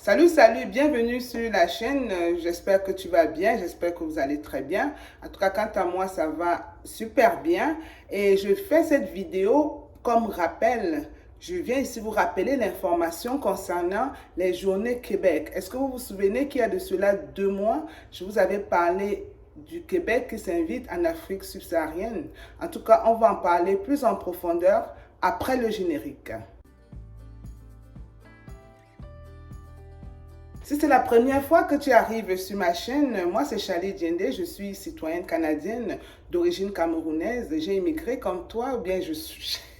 Salut, bienvenue sur la chaîne. J'espère que tu vas bien, j'espère que vous allez très bien. En tout cas, quant à moi, ça va super bien. Et je fais cette vidéo comme rappel. Je viens ici vous rappeler l'information concernant les Journées Québec. Est-ce que vous vous souvenez qu'il y a de cela 2 mois, je vous avais parlé du Québec qui s'invite en Afrique subsaharienne. En tout cas, on va en parler plus en profondeur après le générique. Si c'est la première fois que tu arrives sur ma chaîne, moi c'est Charlie Diendé, je suis citoyenne canadienne d'origine camerounaise. J'ai immigré comme toi, ou bien j'ai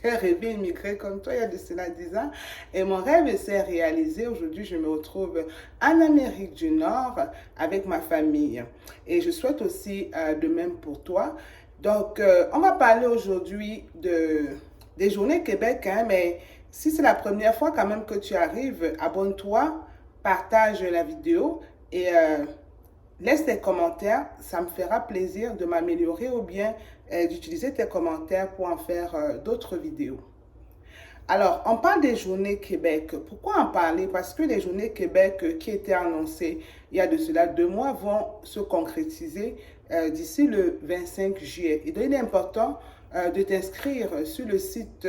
rêvé immigrer comme toi il y a de cela 10 ans. Et mon rêve s'est réalisé. Aujourd'hui, je me retrouve en Amérique du Nord avec ma famille. Et je souhaite aussi de même pour toi. Donc, on va parler aujourd'hui des Journées Québec, hein, mais si c'est la première fois quand même que tu arrives, abonne-toi, partage la vidéo et laisse tes commentaires. Ça me fera plaisir de m'améliorer ou bien d'utiliser tes commentaires pour en faire d'autres vidéos. Alors, on parle des Journées Québec. Pourquoi en parler? Parce que les Journées Québec qui étaient annoncées il y a de cela 2 mois vont se concrétiser d'ici le 25 juillet. Et donc, il est important de t'inscrire sur le site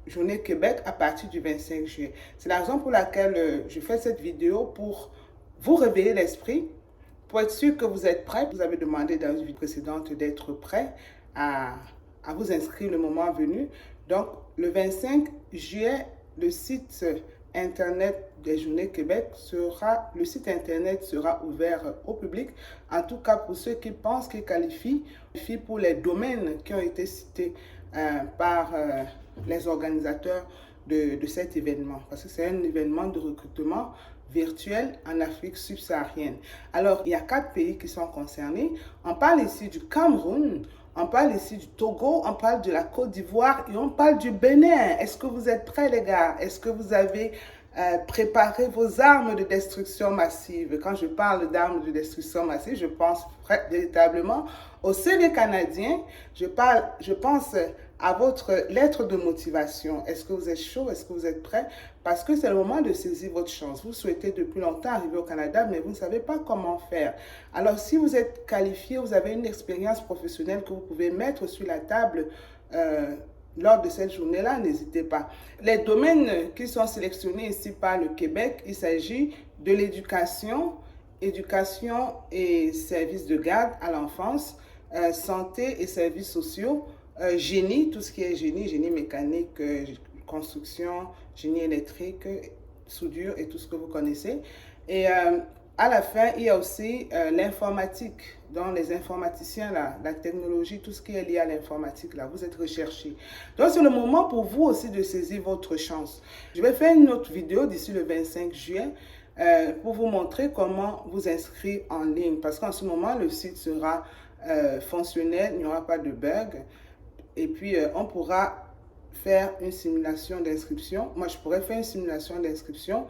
Journée Québec à partir du 25 juillet. C'est la raison pour laquelle je fais cette vidéo pour vous réveiller l'esprit, pour être sûr que vous êtes prêts. Vous avez demandé dans une vidéo précédente d'être prêts à, à vous inscrire le moment venu. Donc, le 25 juillet, le site internet des Journées Québec le site internet sera ouvert au public. En tout cas, pour ceux qui pensent qu'ils qualifient pour les domaines qui ont été cités par les organisateurs de cet événement. Parce que c'est un événement de recrutement virtuel en Afrique subsaharienne. Alors, il y a 4 pays qui sont concernés. On parle ici du Cameroun, on parle ici du Togo, on parle de la Côte d'Ivoire et on parle du Bénin. Est-ce que vous êtes prêts, les gars? Est-ce que vous avez préparé vos armes de destruction massive? Quand je parle d'armes de destruction massive, je pense véritablement au CV canadien. Je pense à votre lettre de motivation. Est-ce que vous êtes chaud? Est-ce que vous êtes prêt? Parce que c'est le moment de saisir votre chance. Vous souhaitez depuis longtemps arriver au Canada, mais vous ne savez pas comment faire. Alors, si vous êtes qualifié, vous avez une expérience professionnelle que vous pouvez mettre sur la table lors de cette journée-là, n'hésitez pas. Les domaines qui sont sélectionnés ici par le Québec, il s'agit de l'éducation, éducation et services de garde à l'enfance, santé et services sociaux, génie, tout ce qui est génie, génie mécanique, construction, génie électrique, soudure et tout ce que vous connaissez. Et à la fin, il y a aussi l'informatique, donc les informaticiens, là, la technologie, tout ce qui est lié à l'informatique, là, vous êtes recherchés. Donc c'est le moment pour vous aussi de saisir votre chance. Je vais faire une autre vidéo d'ici le 25 juillet pour vous montrer comment vous inscrire en ligne. Parce qu'en ce moment, le site sera fonctionnel, il n'y aura pas de bug. Et puis, on pourra faire une simulation d'inscription. Moi, je pourrais faire une simulation d'inscription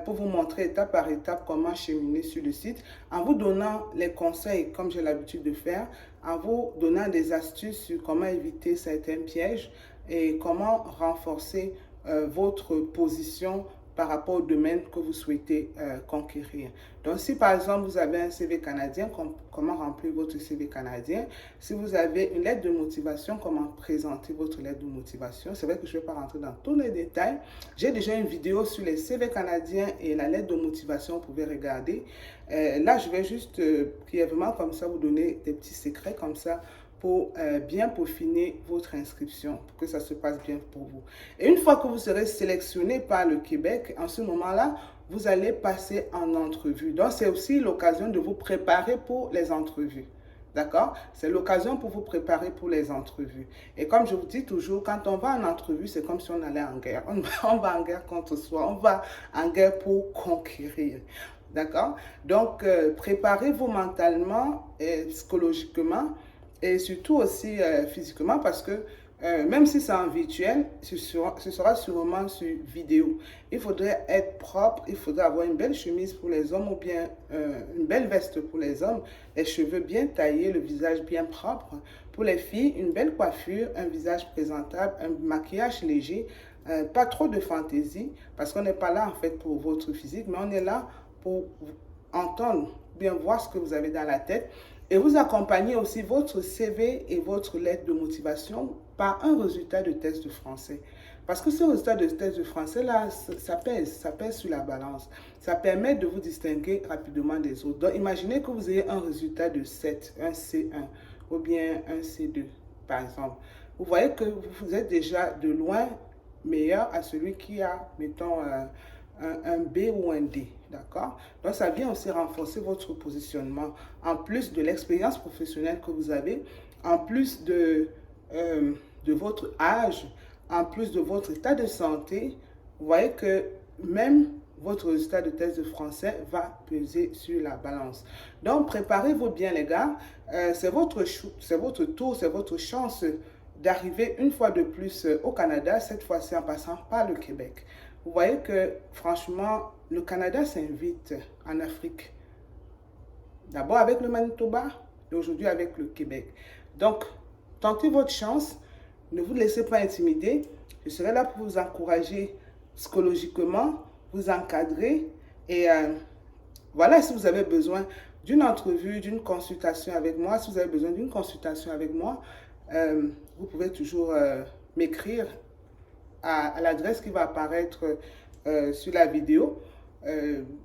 pour vous montrer étape par étape comment cheminer sur le site, en vous donnant les conseils, comme j'ai l'habitude de faire, en vous donnant des astuces sur comment éviter certains pièges et comment renforcer votre position par rapport au domaine que vous souhaitez conquérir. Donc, si par exemple, vous avez un CV canadien, comment remplir votre CV canadien? Si vous avez une lettre de motivation, comment présenter votre lettre de motivation? C'est vrai que je ne vais pas rentrer dans tous les détails. J'ai déjà une vidéo sur les CV canadiens et la lettre de motivation, vous pouvez regarder. Là, je vais juste brièvement comme ça vous donner des petits secrets comme ça pour bien peaufiner votre inscription, pour que ça se passe bien pour vous. Et une fois que vous serez sélectionné par le Québec, en ce moment-là, vous allez passer en entrevue. Donc, c'est aussi l'occasion de vous préparer pour les entrevues. D'accord? C'est l'occasion pour vous préparer pour les entrevues. Et comme je vous dis toujours, quand on va en entrevue, c'est comme si on allait en guerre. On va en guerre contre soi. On va en guerre pour conquérir. D'accord? Donc, préparez-vous mentalement et psychologiquement et surtout aussi physiquement parce que même si c'est en virtuel, ce sera sûrement sur vidéo. Il faudrait être propre, il faudrait avoir une belle chemise pour les hommes ou bien une belle veste pour les hommes, les cheveux bien taillés, le visage bien propre. Pour les filles, une belle coiffure, un visage présentable, un maquillage léger, pas trop de fantaisie, parce qu'on n'est pas là en fait pour votre physique, mais on est là pour entendre, bien voir ce que vous avez dans la tête et vous accompagner aussi votre CV et votre lettre de motivation par un résultat de test de français. Parce que ce résultat de test de français, là, ça pèse sur la balance. Ça permet de vous distinguer rapidement des autres. Donc, imaginez que vous ayez un résultat de 7, un C1 ou bien un C2, par exemple. Vous voyez que vous êtes déjà de loin meilleur à celui qui a, mettons, un B ou un D, d'accord? Donc, ça vient aussi renforcer votre positionnement, en plus de l'expérience professionnelle que vous avez, en plus de votre âge, en plus de votre état de santé. Vous voyez que même votre résultat de test de français va peser sur la balance. Donc, préparez-vous bien, les gars. C'est votre tour, c'est votre chance d'arriver une fois de plus au Canada, cette fois-ci en passant par le Québec. Vous voyez que, franchement, le Canada s'invite en Afrique. D'abord avec le Manitoba et aujourd'hui avec le Québec. Donc, tentez votre chance. Ne vous laissez pas intimider. Je serai là pour vous encourager psychologiquement, vous encadrer. Et voilà, si vous avez besoin d'une entrevue, d'une consultation avec moi, si vous avez besoin d'une consultation avec moi, vous pouvez toujours m'écrire à l'adresse qui va apparaître sur la vidéo.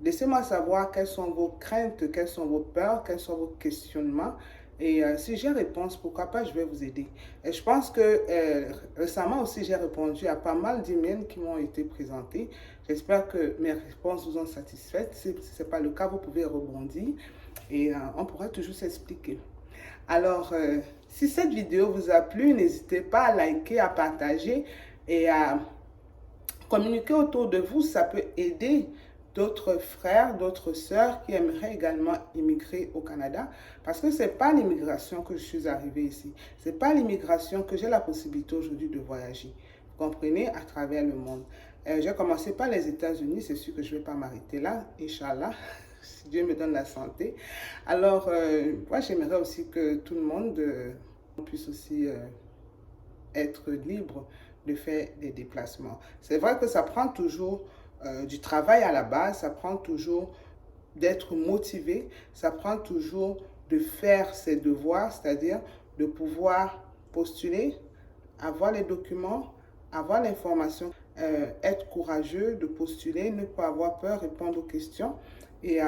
Laissez-moi savoir quelles sont vos craintes, quelles sont vos peurs, quels sont vos questionnements. Et si j'ai réponse, pourquoi pas, je vais vous aider. Et je pense que récemment aussi, j'ai répondu à pas mal d'emails qui m'ont été présentés. J'espère que mes réponses vous ont satisfaites. Si ce n'est pas le cas, vous pouvez rebondir et on pourra toujours s'expliquer. Alors, si cette vidéo vous a plu, n'hésitez pas à liker, à partager et à communiquer autour de vous. Ça peut aider d'autres frères, d'autres sœurs qui aimeraient également immigrer au Canada. Parce que ce n'est pas l'immigration que je suis arrivée ici. Ce n'est pas l'immigration que j'ai la possibilité aujourd'hui de voyager. Vous comprenez, à travers le monde. J'ai commencé par les États-Unis, c'est sûr que je ne vais pas m'arrêter là, Inch'Allah, si Dieu me donne la santé. Alors, moi, j'aimerais aussi que tout le monde puisse aussi être libre de faire des déplacements. C'est vrai que ça prend toujours du travail à la base, ça prend toujours d'être motivé, ça prend toujours de faire ses devoirs, c'est-à-dire de pouvoir postuler, avoir les documents, avoir l'information, être courageux de postuler, ne pas avoir peur, répondre aux questions et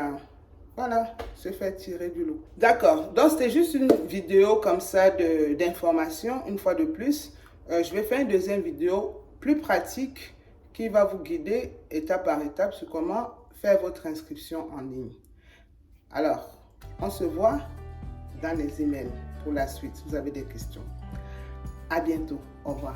voilà, se faire tirer du lot. D'accord, donc c'était juste une vidéo comme ça d'information, une fois de plus. Je vais faire une deuxième vidéo plus pratique qui va vous guider étape par étape sur comment faire votre inscription en ligne. Alors, on se voit dans les emails pour la suite si vous avez des questions. À bientôt. Au revoir.